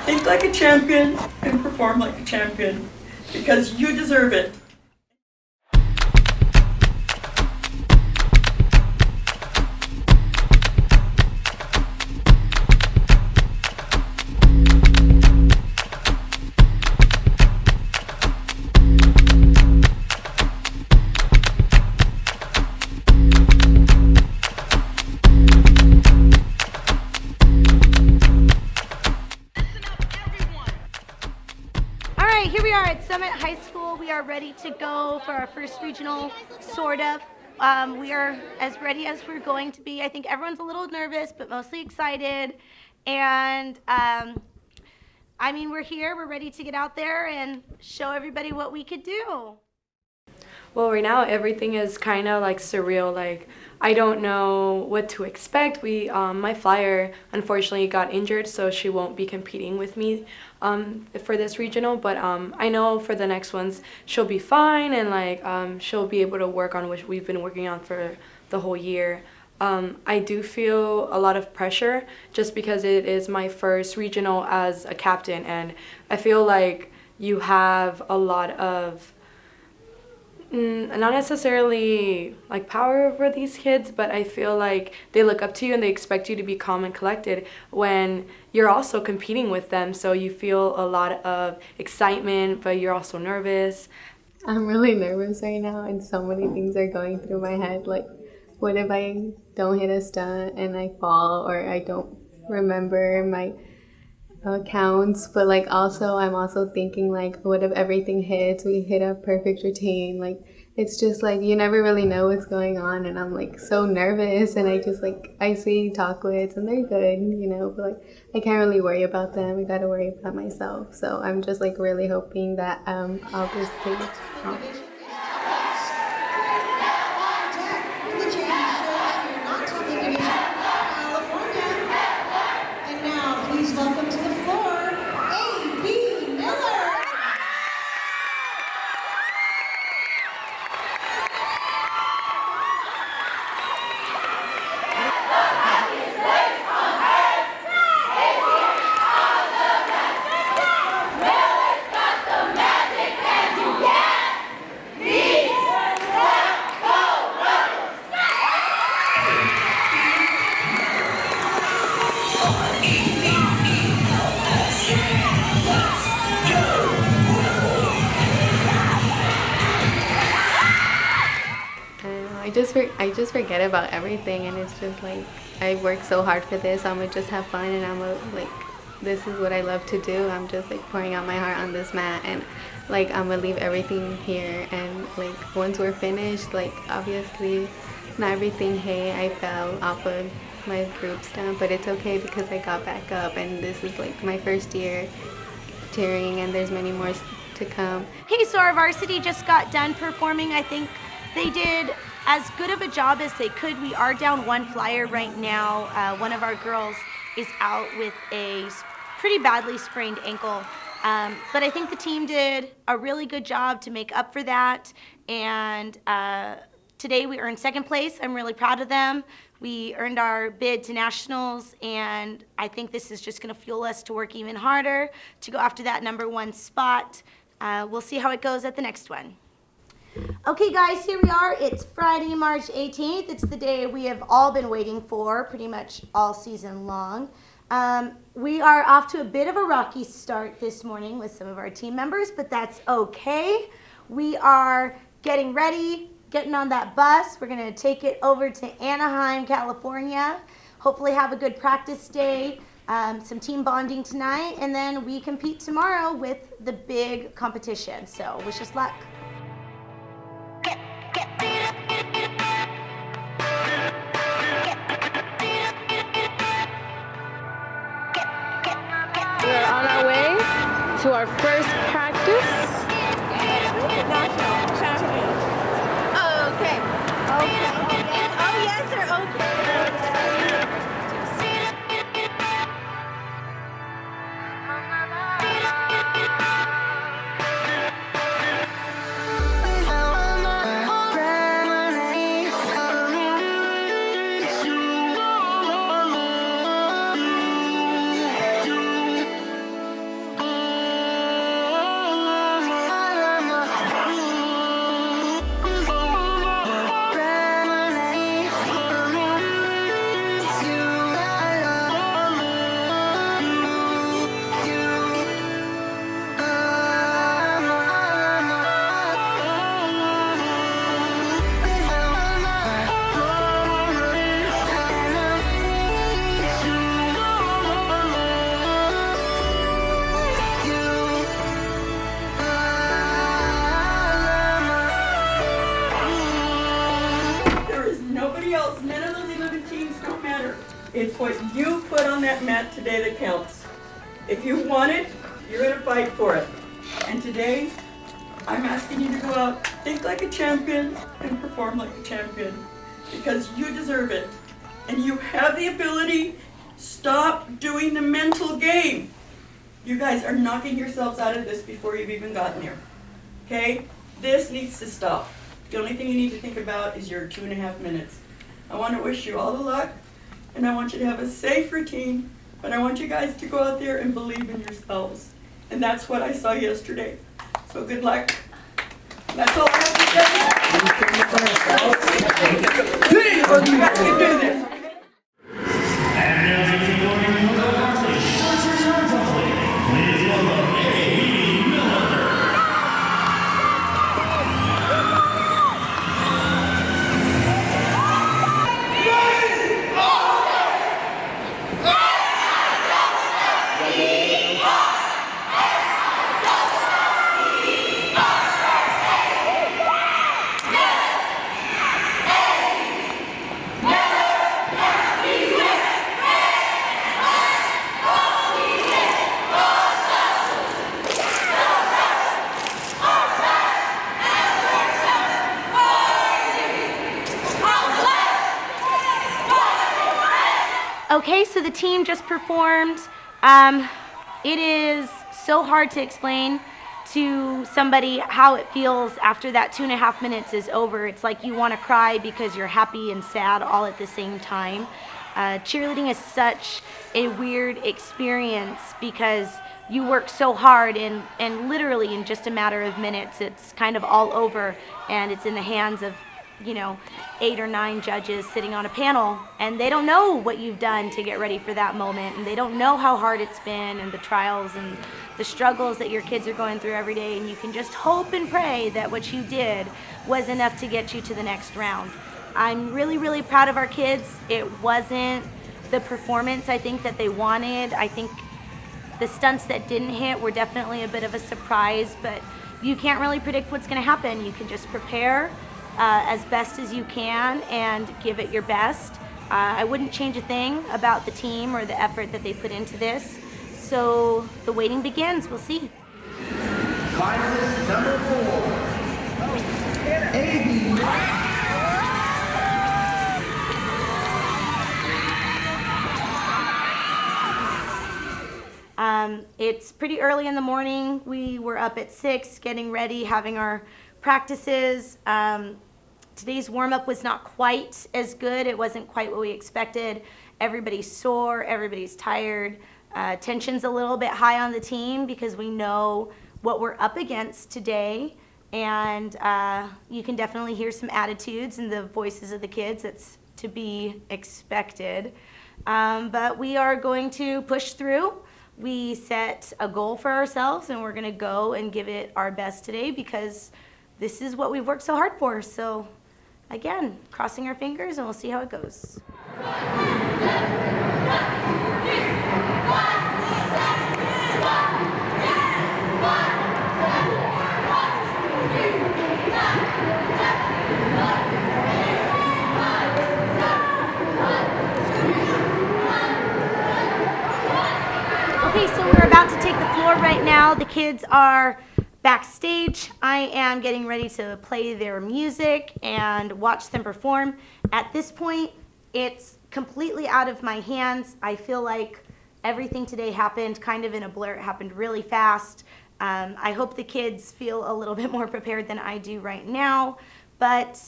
Think like a champion and perform like a champion because you deserve it. Here we are at Summit High School. We are ready to go for our first regional, sort of. We are as ready as we're going to be. I think everyone's a little nervous, but mostly excited. And I mean, we're here. We're ready to get out there and show everybody what we could do. Well, right now everything is kind of like surreal. Like I don't know what to expect. My flyer unfortunately got injured, so she won't be competing with me for this regional. But I know for the next ones she'll be fine, and like she'll be able to work on what we've been working on for the whole year. I do feel a lot of pressure just because it is my first regional as a captain, and I feel like you have a lot of not necessarily like power over these kids, but I feel like they look up to you and they expect you to be calm and collected when you're also competing with them. So you feel a lot of excitement, but you're also nervous. I'm really nervous right now, and so many things are going through my head. Like, what if I don't hit a stunt and I fall, or I don't remember my counts? But like, also, I'm also thinking like, what if everything hits? We hit a perfect routine. Like, it's just like you never really know what's going on, and I'm like so nervous. And I just like I see Talkwits, and they're good, but like I can't really worry about them. I gotta worry about myself. So I'm just like really hoping that I'll just take it. And now, please welcome to the floor, A.B Miller. I just forget about everything, and it's just like I work so hard for this. I'm gonna just have fun, and like this is what I love to do. I'm just like pouring out my heart on this mat, and like I'm gonna leave everything here. And like once we're finished, like obviously not everything. Hey, I fell off of my group stunt, but it's okay because I got back up, and this is like my first year cheering, and there's many more to come. Hey, so our varsity just got done performing. I think they did as good of a job as they could. We are down one flyer right now. One of our girls is out with a pretty badly sprained ankle. But I think the team did a really good job to make up for that. And today we earned second place. I'm really proud of them. We earned our bid to nationals, and I think this is just gonna fuel us to work even harder to go after that #1 spot. We'll see how it goes at the next one. Okay guys, here we are. It's Friday, March 18th. It's the day we have all been waiting for pretty much all season long. We are off to a bit of a rocky start this morning with some of our team members, but that's okay. We are getting ready, getting on that bus. We're gonna take it over to Anaheim, California. Hopefully have a good practice day, some team bonding tonight, and then we compete tomorrow with the big competition. So wish us luck. We're on our way to our first practice. National champions. Oh, okay. Okay. Oh, yes, sir. Okay. nobody else, none of those 11 teams don't matter. It's what you put on that mat today that counts. If you want it, you're gonna fight for it. And today, I'm asking you to go out, think like a champion, and perform like a champion. Because you deserve it. And you have the ability. Stop doing the mental game. You guys are knocking yourselves out of this before you've even gotten here. Okay? This needs to stop. The only thing you need to think about is your 2.5 minutes. I want to wish you all the luck, and I want you to have a safe routine, but I want you guys to go out there and believe in yourselves. And that's what I saw yesterday. So good luck. That's all I have to say. You guys can do this. And now taking the morning from the varsity short-term yards athlete, please welcome A.B Miller. Okay, so the team just performed. It is so hard to explain to somebody how it feels after that 2.5 minutes is over. It's like you want to cry because you're happy and sad all at the same time. Cheerleading is such a weird experience because you work so hard and literally in just a matter of minutes it's kind of all over and it's in the hands of 8 or 9 judges sitting on a panel, and they don't know what you've done to get ready for that moment, and they don't know how hard it's been and the trials and the struggles that your kids are going through every day, and you can just hope and pray that what you did was enough to get you to the next round. I'm really, really proud of our kids. It wasn't the performance I think that they wanted. I think the stunts that didn't hit were definitely a bit of a surprise, but you can't really predict what's going to happen. You can just prepare as best as you can and give it your best. I wouldn't change a thing about the team or the effort that they put into this. So the waiting begins. We'll see. Finalist number 4, A.B. It's pretty early in the morning. We were up at 6 getting ready, having our practices. Today's warm-up was not quite as good. It wasn't quite what we expected. Everybody's sore, everybody's tired. Tension's a little bit high on the team because we know what we're up against today, and you can definitely hear some attitudes in the voices of the kids. That's to be expected. But we are going to push through. We set a goal for ourselves, and we're going to go and give it our best today because this is what we've worked so hard for. So again, crossing our fingers, and we'll see how it goes. Okay, so we're about to take the floor right now. The kids are backstage. I am getting ready to play their music and watch them perform. At this point, it's completely out of my hands. I feel like everything today happened kind of in a blur. It happened really fast. I hope the kids feel a little bit more prepared than I do right now, but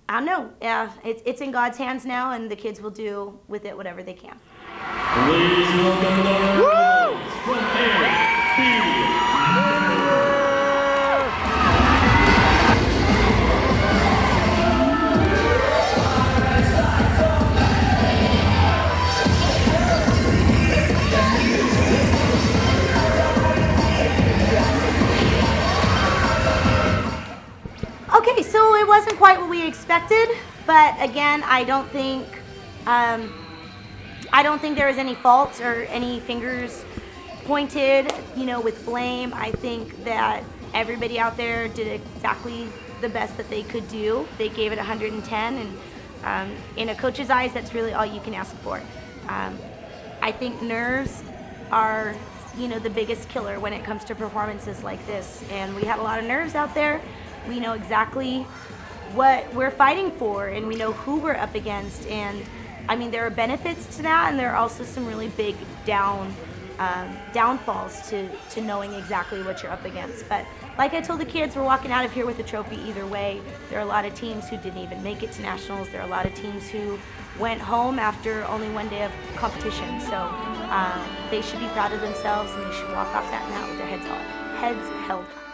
I don't know. It's in God's hands now, and the kids will do with it whatever they can. Please welcome the girls from A.B Okay, so it wasn't quite what we expected, but again, I don't think there was any fault or any fingers pointed, with blame. I think that everybody out there did exactly the best that they could do. They gave it 110, and In a coach's eyes, that's really all you can ask for. I think nerves are, the biggest killer when it comes to performances like this. And we have a lot of nerves out there. We know exactly what we're fighting for, and we know who we're up against. And I mean, there are benefits to that, and there are also some really big downfalls to knowing exactly what you're up against. But like I told the kids, we're walking out of here with a trophy either way. There are a lot of teams who didn't even make it to nationals. There are a lot of teams who went home after only one day of competition. So they should be proud of themselves, and they should walk off that mat with their heads held high.